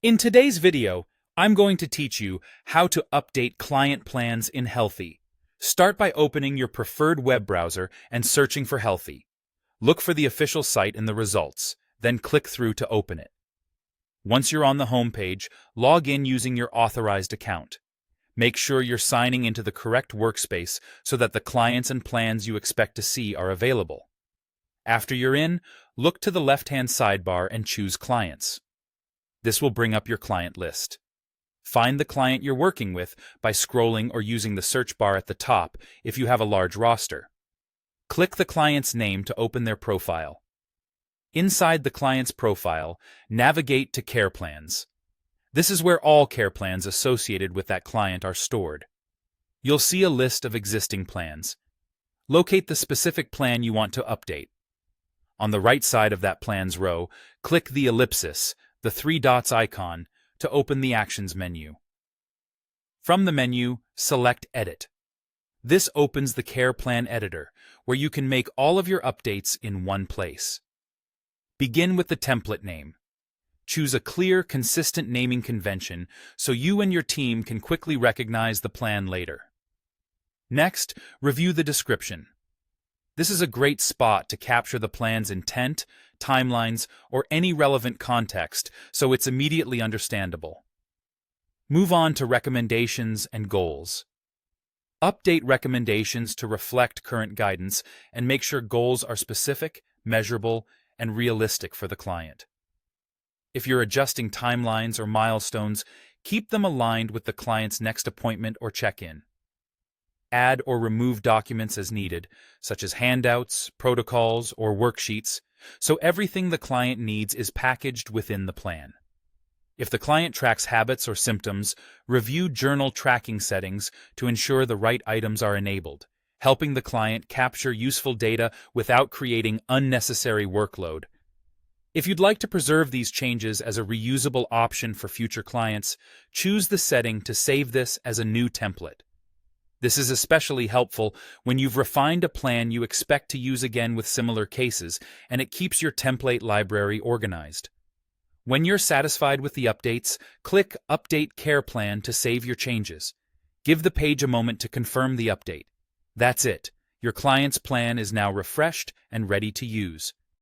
In today's video, I'm going to teach you how to update client plans in Healthie. Start by opening your preferred web browser and searching for Healthie. Look for the official site in the results, then click through to open it. Once you're on the home page, log in using your authorized account. Make sure you're signing into the correct workspace so that the clients and plans you expect to see are available. After you're in, look to the left-hand sidebar and choose Clients. This will bring up your client list. Find the client you're working with by scrolling or using the search bar at the top if you have a large roster. Click the client's name to open their profile. Inside the client's profile, navigate to Care Plans. This is where all care plans associated with that client are stored. You'll see a list of existing plans. Locate the specific plan you want to update. On the right side of that plan's row, click the ellipsis, the three dots icon, to open the Actions menu. From the menu, select Edit. This opens the Care Plan Editor, where you can make all of your updates in one place. Begin with the template name. Choose a clear, consistent naming convention so you and your team can quickly recognize the plan later. Next, review the description. This is a great spot to capture the plan's intent, timelines, or any relevant context so it's immediately understandable. Move on to recommendations and goals. Update recommendations to reflect current guidance and make sure goals are specific, measurable, and realistic for the client. If you're adjusting timelines or milestones, keep them aligned with the client's next appointment or check-in. Add or remove documents as needed, such as handouts, protocols, or worksheets, so everything the client needs is packaged within the plan. If the client tracks habits or symptoms, review journal tracking settings to ensure the right items are enabled, helping the client capture useful data without creating unnecessary workload. If you'd like to preserve these changes as a reusable option for future clients, choose the setting to save this as a new template. This is especially helpful when you've refined a plan you expect to use again with similar cases, and it keeps your template library organized. When you're satisfied with the updates, click Update Care Plan to save your changes. Give the page a moment to confirm the update. That's it. Your client's plan is now refreshed and ready to use.